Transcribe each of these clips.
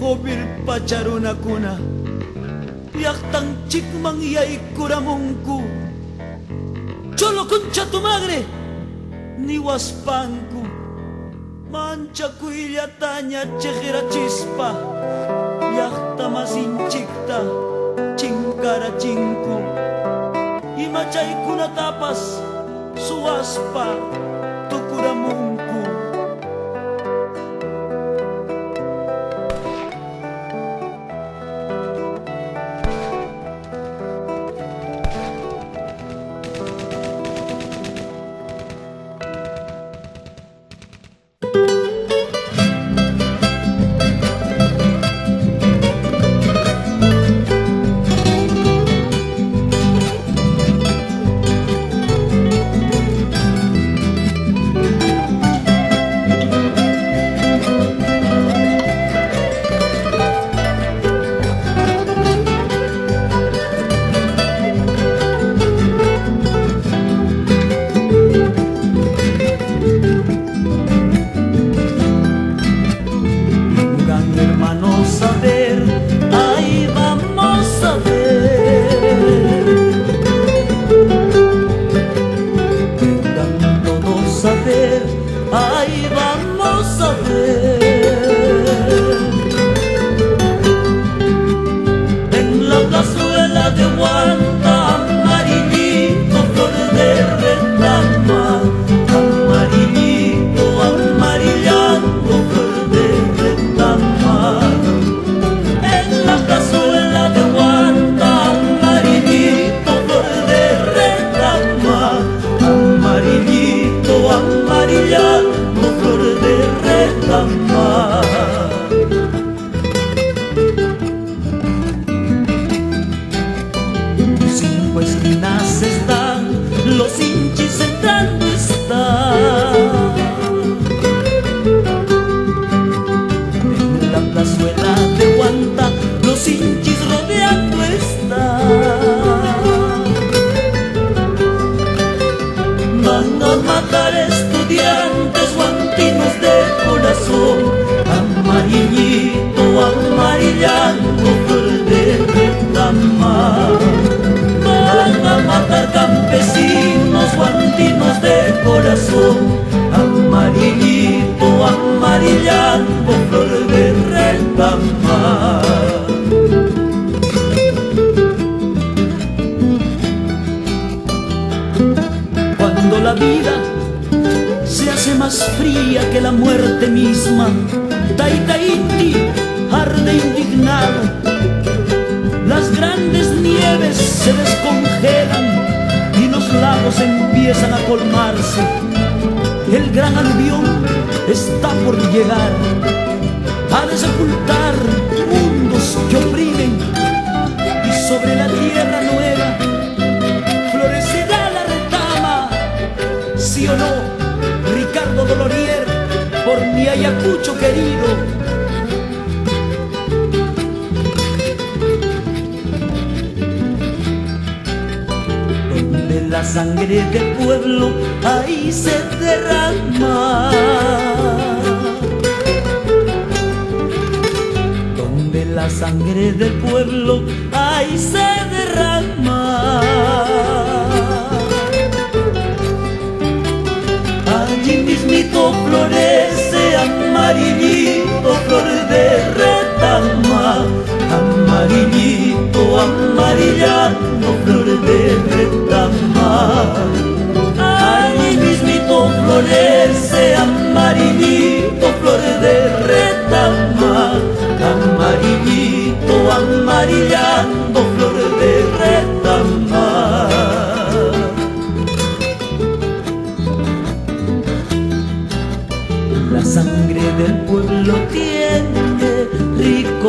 Jopir pacharuna kuna llaqtan chikman yaykuramunku cholo concha tu madre ni waspanku manchakuyllataña chejirachispa llaqta masinchikta chinkarachinku imachaykunatapas suwaspa tukuramunku. Ahí vamos a ver. En la plazuela de Guanta, amarillito, flor de retama, amarillito, amarillando, flor de retama. En la plazuela de Guanta, amarillito, flor de retama, amarillito, amarillando, flor de retama. 5 esquinas están, los hinchis entrando están. En la plazuela de Guanta, los hinchis rodeando están. Van a matar estudiantes guantinos de corazón, amarillito, amarillando, flor de retama. Van a matar campesinos guantinos de corazón, amarillito, amarillando, flor de retama. Cuando la vida se hace más fría que la muerte misma, Taita Inti arde indignado. Las grandes nieves se descongelan y los lagos empiezan a colmarse. El gran aluvión está por llegar a sepultar mundos que oprimen, y sobre la tierra nueva florecerá la retama. ¿Sí o no, Ricardo Dolorier, por mi Ayacucho querido? Donde la sangre del pueblo ahí se derrama, donde la sangre del pueblo ahí se derrama. Allí mismito florece amarillito, flor de retama, amarillito, amarillando, flor de retama. Allí mismito florece amarillito, flor de retama, amarillito, amarillando, flor de retama. La sangre del pueblo tiene rico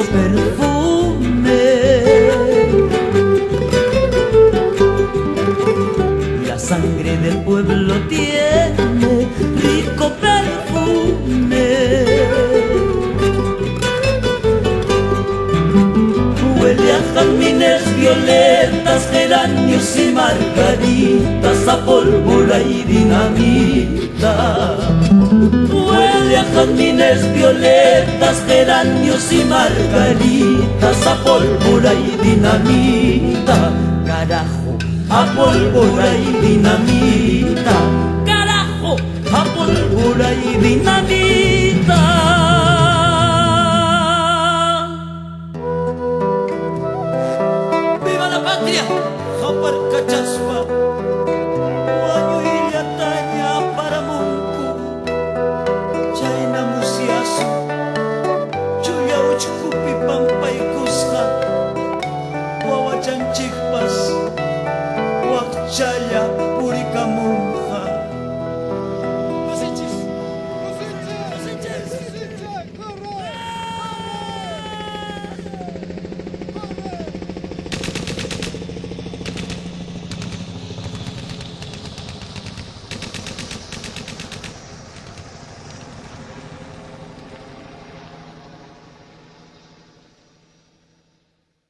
jazmines, violetas, geranios y margaritas, a pólvora y dinamita. Huele a jazmines, violetas, geranios y margaritas, a pólvora y dinamita. Carajo, a pólvora y dinamita. Carajo, a pólvora y dinamita. Patria, hapar kachaspa, wanyo ilyatanya para mungku, chayna musiasu, chuya uchkupi pampay kusqa, wawa chanchikpas, wakchalla.